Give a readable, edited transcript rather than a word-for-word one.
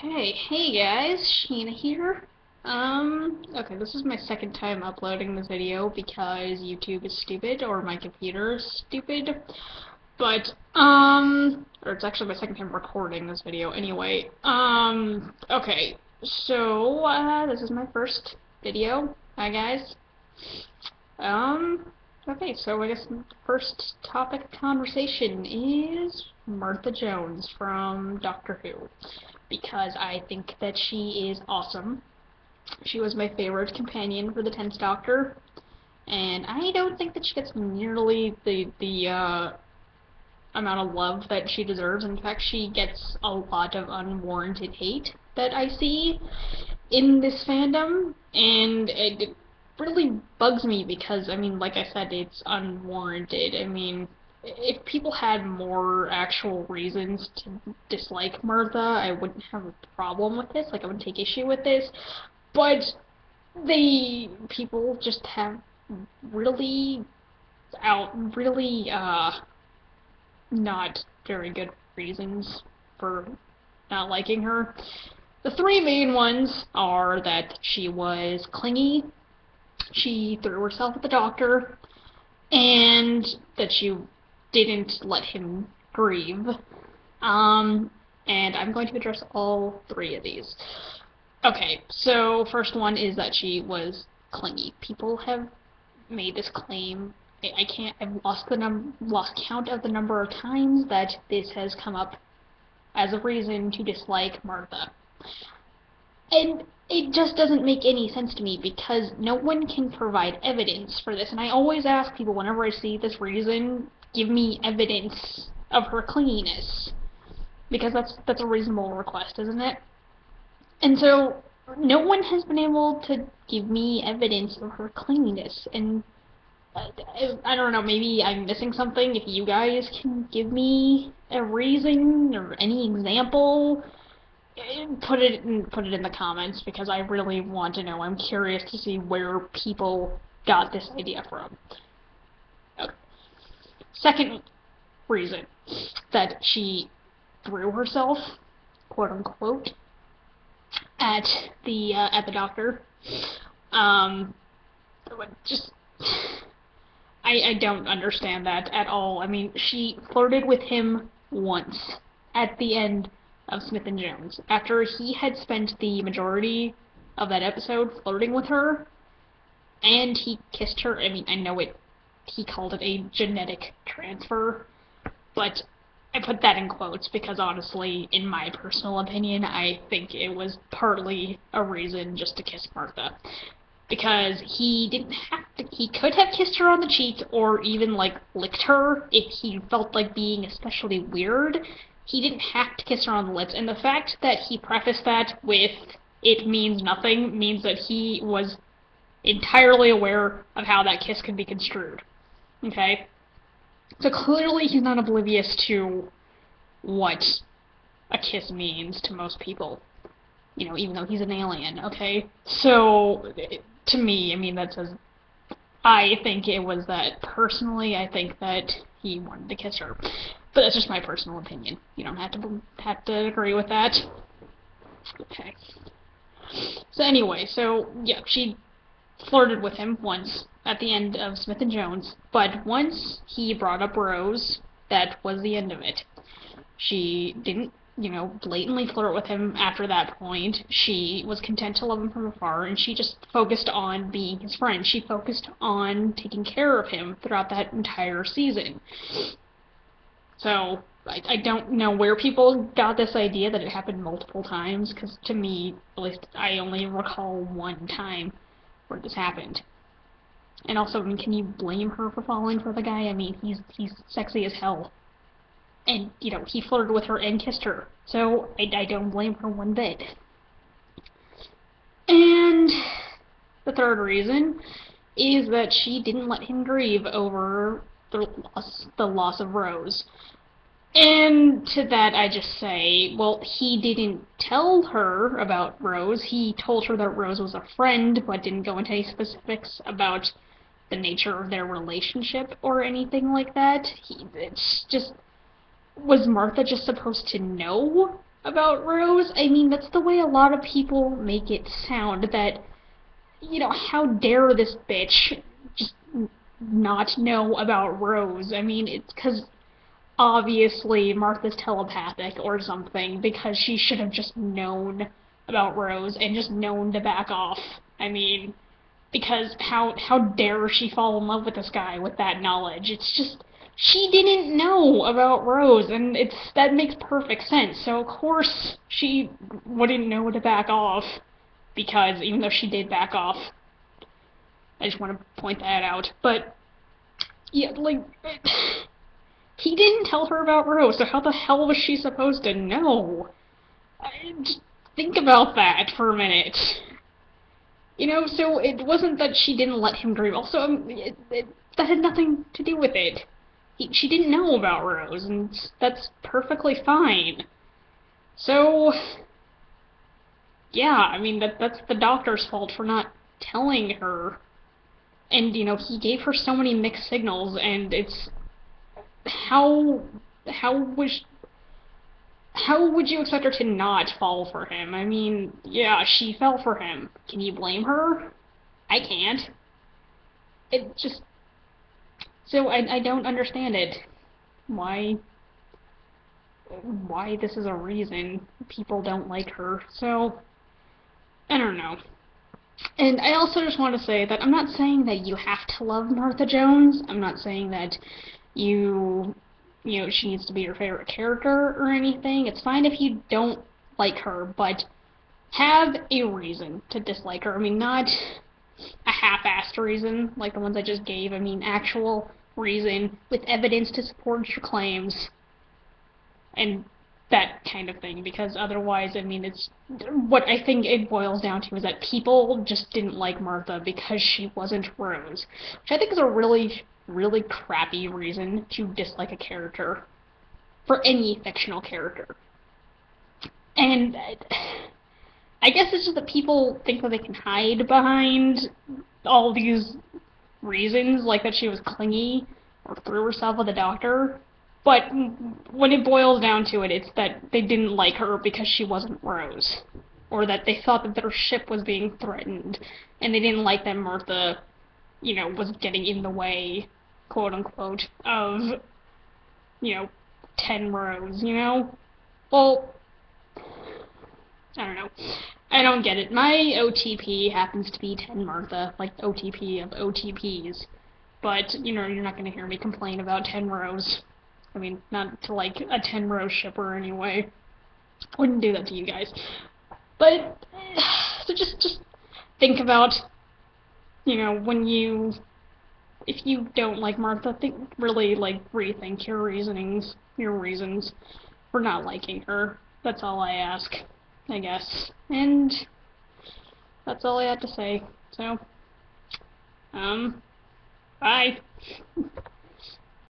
Okay, hey guys, Sheena here. Okay, this is my second time uploading this video because YouTube is stupid or my computer is stupid. But, or it's actually my second time recording this video anyway. Okay, so, this is my first video. Hi guys. Okay, so I guess the first topic of conversation is Martha Jones from Doctor Who, because I think that she is awesome. She was my favorite companion for the 10th Doctor, and I don't think that she gets nearly the amount of love that she deserves. In fact, she gets a lot of unwarranted hate that I see in this fandom, and it really bugs me because, I mean, like I said, it's unwarranted. I mean, if people had more actual reasons to dislike Martha, I wouldn't have a problem with this. Like, I wouldn't take issue with this. But people just have really really not very good reasons for not liking her. The three main ones are that she was clingy, she threw herself at the Doctor, and that she didn't let him grieve. And I'm going to address all three of these. Okay, so first one is that she was clingy. People have made this claim. I've lost count of the number of times that this has come up as a reason to dislike Martha. And it just doesn't make any sense to me because no one can provide evidence for this. And I always ask people whenever I see this reason, give me evidence of her clinginess. Because that's a reasonable request, isn't it? And so no one has been able to give me evidence of her clinginess. And I don't know, maybe I'm missing something. If you guys can give me a reason or any example, put it in the comments because I really want to know. I'm curious to see where people got this idea from. Okay. Second reason that she threw herself, quote unquote, at the Doctor. Just I don't understand that at all. I mean, she flirted with him once at the end of Smith and Jones, after he had spent the majority of that episode flirting with her, and he kissed her. I mean, I know he called it a genetic transfer, but I put that in quotes because honestly, in my personal opinion, I think it was partly a reason just to kiss Martha. Because he didn't have to, he could have kissed her on the cheek or even like licked her if he felt like being especially weird. He didn't have to kiss her on the lips, and the fact that he prefaced that with "it means nothing" means that he was entirely aware of how that kiss could be construed. Okay? So clearly he's not oblivious to what a kiss means to most people. You know, even though he's an alien, okay? So, to me, I mean, that says, I think it was that, personally, I think that he wanted to kiss her. But that's just my personal opinion. You don't have to agree with that. Okay. So anyway, yeah, she flirted with him once at the end of Smith and Jones, but once he brought up Rose, that was the end of it. She didn't, blatantly flirt with him after that point. She was content to love him from afar, and she just focused on being his friend. She focused on taking care of him throughout that entire season. So, I don't know where people got this idea that it happened multiple times, because to me, at least, I only recall one time where this happened. And also, I mean, can you blame her for falling for the guy? I mean, he's sexy as hell. And, he flirted with her and kissed her. So, I don't blame her one bit. And the third reason is that she didn't let him grieve over the loss of Rose. And to that I just say, well, he didn't tell her about Rose. He told her that Rose was a friend, but didn't go into any specifics about the nature of their relationship or anything like that. It's just... Was Martha just supposed to know about Rose. I mean, that's the way a lot of people make it sound, that, how dare this bitch just not know about Rose. I mean, it's because obviously Martha's telepathic or something, because she should have just known about Rose and just known to back off. I mean, because how dare she fall in love with this guy with that knowledge? It's just, she didn't know about Rose, and that makes perfect sense. So of course she wouldn't know to back off, because even though she did back off, I just want to point that out. But yeah, like, he didn't tell her about Rose, so how the hell was she supposed to know? Just think about that for a minute. So it wasn't that she didn't let him dream. Also, that had nothing to do with it. She didn't know about Rose, and that's perfectly fine. So, yeah, I mean, that's the doctor's fault for not telling her. And, he gave her so many mixed signals, and it's, how, how was, how would you expect her to not fall for him? I mean, yeah, she fell for him. Can you blame her? I can't. It just... So I don't understand it. Why this is a reason people don't like her. So, I don't know. And I also just want to say that I'm not saying that you have to love Martha Jones. I'm not saying that she needs to be your favorite character or anything. It's fine if you don't like her, but have a reason to dislike her. I mean, not a half-assed reason like the ones I just gave. I mean, actual reason with evidence to support your claims and that kind of thing, because otherwise, I mean, it's what I think it boils down to is that people just didn't like Martha because she wasn't Rose, which I think is a really, really crappy reason to dislike a character for any fictional character. And I guess it's just that people think that they can hide behind all these reasons, like that she was clingy or threw herself with a doctor. But when it boils down to it, it's that they didn't like her because she wasn't Rose. Or that they thought that their ship was being threatened, and they didn't like that Martha, was getting in the way, quote unquote, of, 10 Rose, Well, I don't know. I don't get it. My OTP happens to be 10 Martha, like OTP of OTPs. But, you're not going to hear me complain about 10 Rose. I mean, not to, like, a 10 Rose shipper anyway. Wouldn't do that to you guys. But, so just think about, if you don't like Martha, really, like, rethink your reasons for not liking her. That's all I ask, I guess. And that's all I had to say. So, bye.